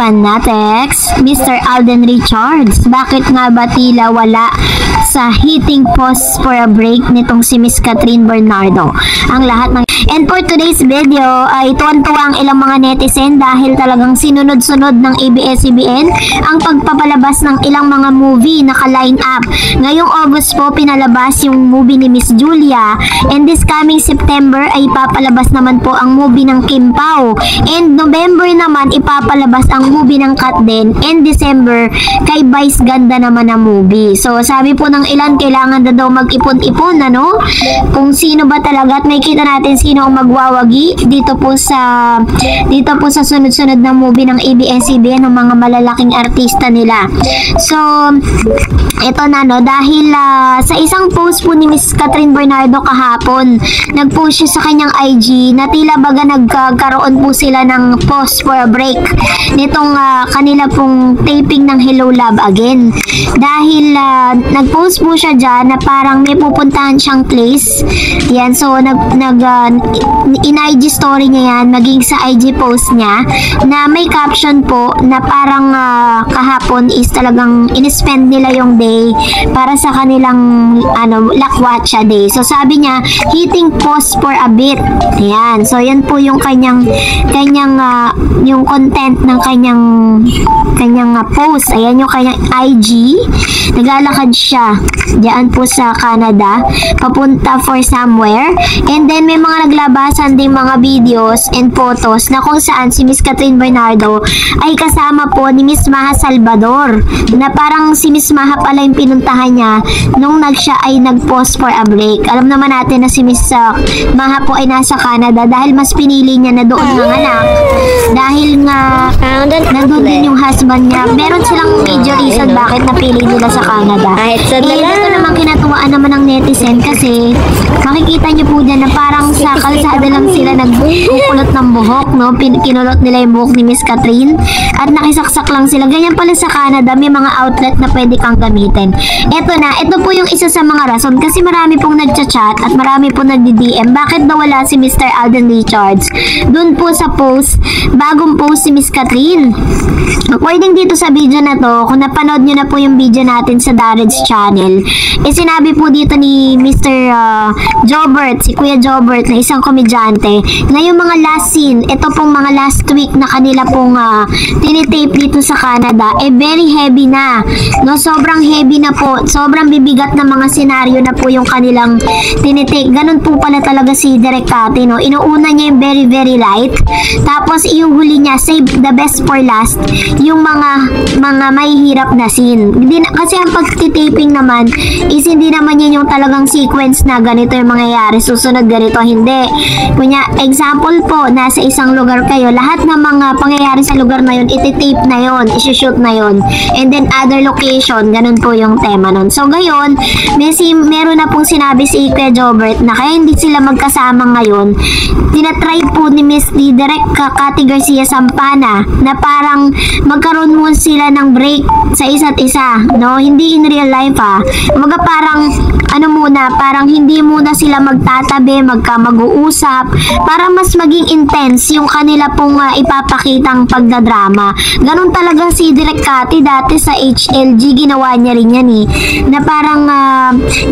Fanatics, Mr. Alden Richards. Bakit nga ba tila wala sa hitting pause for a break nitong si Miss Catherine Bernardo? Ang lahat ng... And for today's video, ay tuwan-tuwa ang ilang mga netizen dahil talagang sinunod-sunod ng ABS-CBN ang pagpapalabas ng ilang mga movie naka-line up. Ngayong August po, pinalabas yung movie ni Miss Julia, and this coming September ay ipapalabas naman po ang movie ng Kim Pao, and November naman ipapalabas ang movie ng Kat din, and December kay Vice Ganda naman ang movie. So sabi po ng ilan, kailangan na daw mag-ipon-ipon, ano? Kung sino ba talaga, at may kita natin sino ang magwawagi dito po sa sunod-sunod na movie ng ABS-CBN ng mga malalaking artista nila. So ito na, no, dahil sa isang post po ni Miss Catherine Bernardo kahapon, nag-post siya sa kanyang IG na tila baga nagkaroon po sila ng pause for a break nitong kanila pong taping ng Hello Love Again. Dahil nag-post po siya dyan na parang may pupuntahan siyang place. Yan, so in-IG story niya yan, naging sa IG post niya, na may caption po na parang kahapon is talagang in-spend nila yung day para sa kanilang Lakwatsa Day. So sabi niya, hitting pause for a bit. Ayan, so yan po yung kanyang yung content ng kanyang post. Ayan yung kanyang IG. Naglalakad siya diyan po sa Canada, papunta for somewhere. And then may mga naglabasan din mga videos and photos na kung saan si Miss Catherine Bernardo ay kasama po ni Miss Maha Salvador, na parang si Miss Maha pala yung pinuntahan niya nung siya ay nag-pause for a break. Alam naman natin na si Miss Maha po ay nasa Canada dahil mas pinili niya na doon nanganak dahil nga nandun din yung husband niya. Meron silang major reason bakit napili nila sa Canada. Ito naman kinatuwaan naman ng netizen kasi makikita niyo po dyan na parang sa kalsada lang sila nagkukulot ng buhok, no? Kinulot nila yung buhok ni Miss Catherine at nakisaksak lang sila. Ganyan pala sa Canada, may mga outlet na pwede kang gamitin. Ito po yung isa sa mga rason kasi marami pong nagchat-chat at marami pong nagdi-DM bakit daw wala si Mr. Alden Richards dun po sa post, bagong post si Miss Catherine. According dito sa video na to, kung napanood nyo na po yung video natin sa Darred's channel, sinabi po dito ni Mr. Jobert, si Kuya Jobert na isang komedyante, na yung mga last scene, ito pong mga last week na kanila pong tinitape dito sa Canada, very heavy na, no? Sobrang heavy na po, sobrang bibigat na mga senaryo na po yung kanilang tinitake. Ganun po pala talaga si Direk Cathy, no? Inuuna niya yung very very light, tapos yung huli niya, save the best for last, yung mga mahihirap na scene. Kasi ang pagtitaping naman is hindi naman yan yung talagang sequence na ganito yung mangyayari, susunod ganito, hindi. Kunya, example po, nasa isang lugar kayo, lahat ng mga pangyayari sa lugar na yun, iti-tape na yun, isi-shoot na yun, and then other location, ganun po yung tema nun. So gayon, meron na pong sinabi si Kuya Jobert na kaya hindi sila magkasama ngayon, tinatry po ni Miss Direk Cathy Garcia Sampana na parang magkaroon mo sila ng break sa isa't isa, no? Hindi in real life, mga parang parang hindi muna sila magtatabi, mag-uusap para mas maging intense yung kanila pong ipapakitang pagdadrama. Ganun talaga si Direk Cathy dati sa HLG, ginawa niya rin yan na parang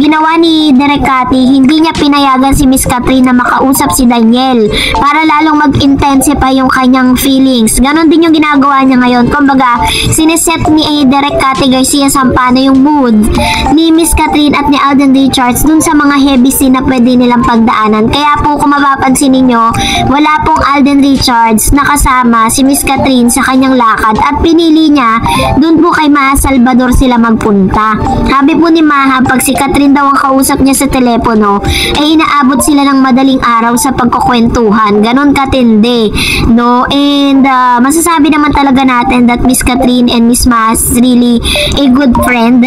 ginawa ni Direk Cathy, hindi niya pinayagan si Miss Catherine na makausap si Daniel para lalong mag-intensify yung kanyang feelings. Ganun din yung ginagawa niya ngayon. Kumbaga, sineset ni Direk Cathy Garcia Sampana yung mood ni Miss Catherine at ni Alden Richards dun sa mga heavy scene na pwede nilang pagdaanan. Kaya po kung mapapansin ninyo, wala pong Alden Richards nakasama si Miss Catherine sa kanyang lakad at pinili niya dun po kay Maha Salvador sila magpunta. Sabi po ni Maha, pag si Catherine daw ang kausap niya sa telepono, ay inaabot sila ng madaling araw sa pagkukwentuhan. Ganon katindi, no? And masasabi naman talaga natin that Miss Catherine and Miss Maha is really a good friend.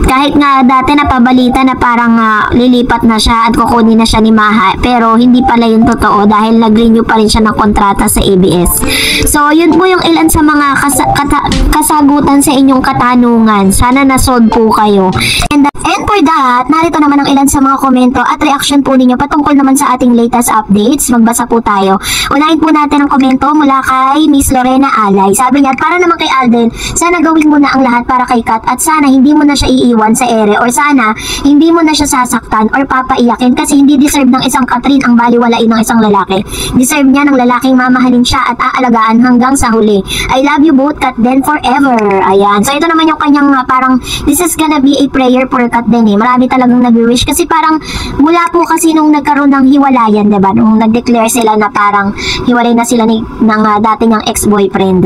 Kahit nga dati napabalita na parang lilipat na siya at kukunin na siya ni Maha, pero hindi pala yung totoo dahil nag-renew pa rin siya ng kontrata sa ABS. So yun po yung ilan sa mga kasagutan sa inyong katanungan. Sana nasolve po kayo. And for that, narito naman ang ilan sa mga komento at reaction po ninyo patungkol naman sa ating latest updates. Magbasa po tayo. Unahin Basahin po natin ang komento mula kay Miss Lorena Alay. Sabi niya, para naman kay Alden, sana gawin mo na ang lahat para kay Kat at sana hindi mo na siya iiwan sa ere or sana hindi mo na siya sasaktan or papaiyakin kasi hindi deserve ng isang Catherine ang baliwalain ng isang lalaki. Deserve niya ng lalaking mamahalin siya at aalagaan hanggang sa huli. I love you both, Kat Den, forever. Ayan. So ito naman yung kanyang parang this is gonna be a prayer for Kat Den eh. Marami talagang nag-wish kasi parang mula po kasi nung nagkaroon ng hiwalayan, diba? Nung nag-declare sila na parang hiwalay na sila ng dati niyang ex-boyfriend.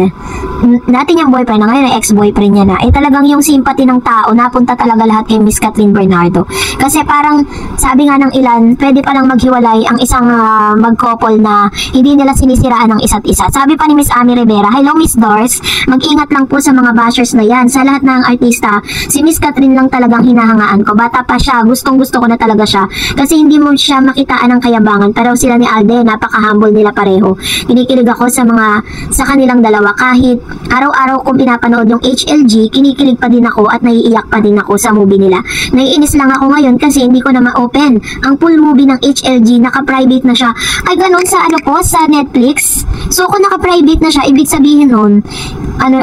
Dati niyang boyfriend na ngayon ay ex-boyfriend niya na. Eh talagang yung sympathy ng tao napunta talaga lahat kay Miss Catherine Bernardo. Kasi parang sabi nga ng ilan, pwede palang maghiwalay ang isang mag-couple na hindi nila sinisiraan ng isa't isa. Sabi pa ni Miss Ami Rivera, hello Miss Dors, mag-ingat lang po sa mga bashers na yan. Sa lahat ng artista, si Miss Catherine lang talagang hinahangaan ko. Bata pa siya, gustong-gusto ko na talaga siya. Kasi hindi mo siya makitaan ng kayabangan. Pero sila ni Alden, napaka-humble nila pareho. Kinikilig ako sa kanilang dalawa. Kahit araw-araw kong pinapanood yung HLG, kinikilig pa din ako at naiiyak pa din ako sa movie nila. Naiinis lang ako ngayon kasi hindi ko na ma-open ang full movie ng HLG, naka-private na siya. Ay ganun sa sa Netflix. So kung naka-private na siya, ibig sabihin nun,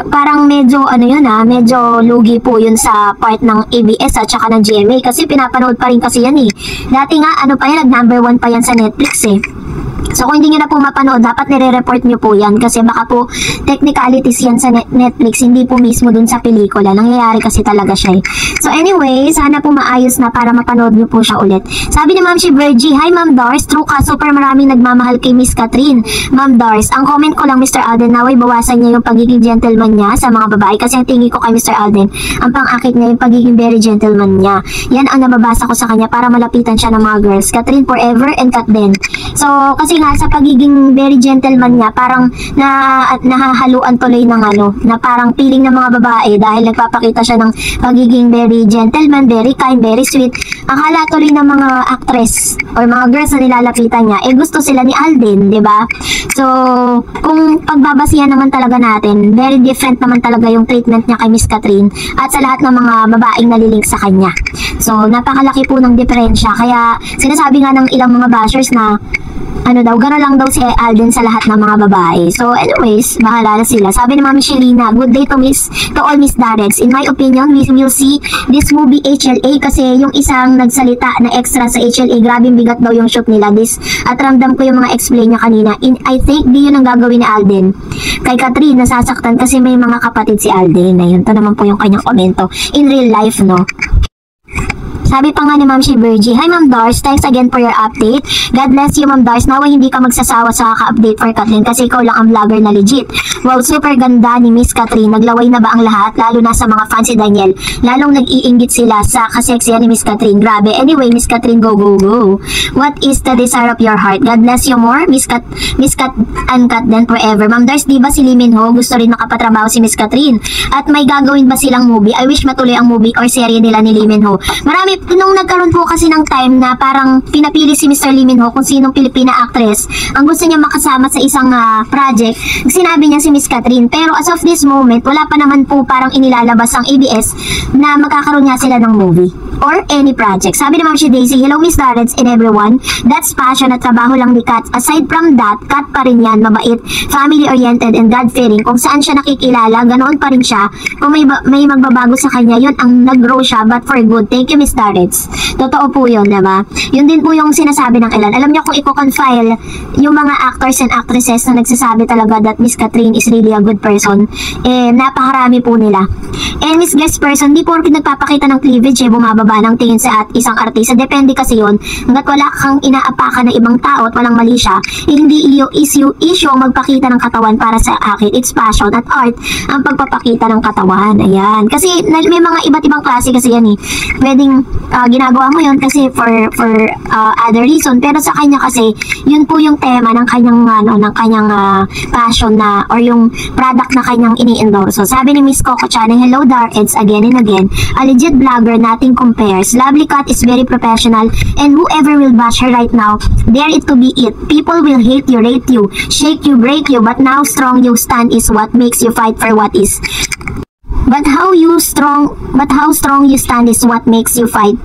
parang medyo medyo lugi po yun sa part ng ABS at saka ng GMA kasi pinapanood pa rin kasi yan eh. Dati nga nag-number 1 pa yan sa Netflix eh. So kung hindi nyo na po mapanood, dapat nire-report nyo po yan kasi baka po technicalities yan sa Netflix, hindi po mismo dun sa pelikula. Nangyayari kasi talaga siya eh. So anyway, sana po maayos na para mapanood nyo po siya ulit. Sabi ni Ma'am Shibergy, hi Ma'am Dors, true ka, super maraming nagmamahal kay Miss Catherine. Ma'am Dors, ang comment ko lang Mr. Alden, naway bawasan niya yung pagiging gentleman niya sa mga babae kasi ang tingin ko kay Mr. Alden, ang pang-akit niya yung pagiging very gentleman niya. Yan ang nababasa ko sa kanya para malapitan siya ng mga girls. Catherine forever and Kat Den. So kasi nga sa pagiging very gentleman niya, parang nahahaluan tuloy ng na parang feeling ng mga babae dahil nagpapakita siya ng pagiging very gentleman, very kind, very sweet. Akala tuloy ng mga actress or mga girls na nilalapitan niya, gusto sila ni Alden, di ba? So, kung pagbabasihan naman talaga natin, very different naman talaga yung treatment niya kay Miss Catherine at sa lahat ng mga babaeng nalilink sa kanya. So, napakalaki po ng diferensya. Kaya, sinasabi nga ng ilang mga bashers na gano'n lang daw si Alden sa lahat ng mga babae. So anyways, bahala na sila. Sabi ni Mami Shelina, good day to all Miss Darets. In my opinion, we will see this movie HLA kasi yung isang nagsalita na extra sa HLA, grabing bigat daw yung shoot nila. At ramdam ko yung mga explain niya kanina. I think di yun ang gagawin ni Alden. Kay Catherine, nasasaktan kasi may mga kapatid si Alden. Ayun, ito naman po yung kanyang komento. In real life, no? Sabi pa nga ni Ma'am Shibergy, hi Ma'am Dors, thanks again for your update. God bless you Ma'am Dors, nawa hindi ka magsasawa sa ka-update for Catherine kasi ikaw lang ang vlogger na legit. Wow, super ganda ni Miss Catherine, naglaway na ba ang lahat, lalo na sa mga fans si Daniel. Lalong nag-iinggit sila sa kaseksiyan ni Miss Catherine, grabe. Anyway, Miss Catherine, go, go, go. What is the desire of your heart? God bless you more, Miss Kat and Kat Den forever. Ma'am Dors, di ba si Lee Min Ho gusto rin makapatrabaho si Miss Catherine? At may gagawin ba silang movie? I wish matuloy ang movie or serye nila ni Lee Min Ho. Marami nung nagkaroon po kasi ng time na parang pinapili si Mr. Lee Min Ho kung sinong Pilipina actress ang gusto niya makasama sa isang project, sinabi niya si Miss Catherine. Pero as of this moment, wala pa naman po parang inilalabas ang ABS na magkakaroon nga sila ng movie or any project. Sabi ni Ma'am Daisy, hello Miss Darets and everyone. That's passion at trabaho lang ni Kat. Aside from that, Kat pa rin yan, mabait, family-oriented and God-fearing. Kung saan siya nakikilala, ganoon pa rin siya. Kung may magbabago sa kanya, yun ang nag-grow siya, but for good. Thank you Miss Darets. Totoo po yun, diba? Yun din po yung sinasabi ng ilan. Alam niyo kung i-confile yung mga actors and actresses na nagsasabi talaga that Miss Catherine is really a good person, napakarami po nila. And Miss Guest Person, di po rin nagpapakita ng cleavage, bumababa ng tingin sa isang artista. Depende kasi yun. Hanggat wala kang inaapakan ng ibang tao at walang mali siya, hindi issue ang magpakita ng katawan para sa akin. It's passion at art ang pagpapakita ng katawan. Ayan. Kasi may mga iba't ibang klase kasi yan eh. Pwedeng ginagawa mo yun kasi for other reason, pero sa kanya kasi yun po yung tema ng kanyang passion na or yung product na kanyang ini-endorse. So sabi ni Miss Coco Chan, hello Darkheads again and again, a legit vlogger, nothing compares. Lovely Kat is very professional and whoever will bash her right now, dare it to be it. People will hate you, rate you, shake you, break you, but now strong you stand is what makes you fight for what is. But how strong you stand is what makes you fight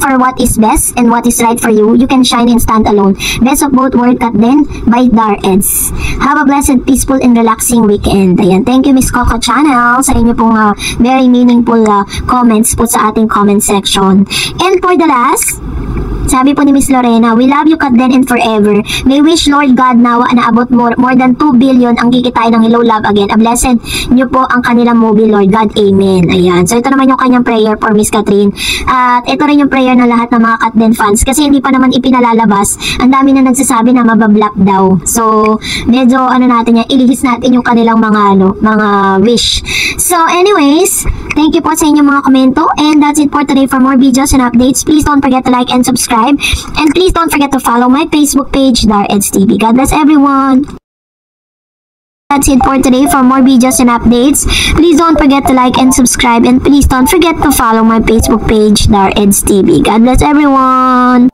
for what is best and what is right for you. You can shine and stand alone. Best of both worlds, Kat Den by Dareds. Have a blessed, peaceful, and relaxing weekend. Ayan, thank you Miss Coco Channel sa inyo pong very meaningful comments po sa ating comment section. And for the last, sabi po ni Miss Lorena, we love you Kat Den and forever. May wish Lord God nawa na abot more than 2 billion ang kikitain ng Hello Love Again. A blessed nyo po ang kanilang movie, Lord God. Amen. Ayan. So ito naman yung kanyang prayer for Miss Catherine. At ito rin yung prayer ng lahat ng mga Kat Den fans. Kasi hindi pa naman ipinalalabas. Ang dami na nagsasabi na mabablock daw. So medyo natin yan, ilihis natin yung kanilang mga wish. So anyways, thank you po sa inyong mga komento. And that's it for today. For more videos and updates, please don't forget to like and subscribe. And please don't forget to follow my Facebook page, Dareds TV. God bless everyone. That's it for today. For more videos and updates, please don't forget to like and subscribe. And please don't forget to follow my Facebook page, Dareds TV. God bless everyone.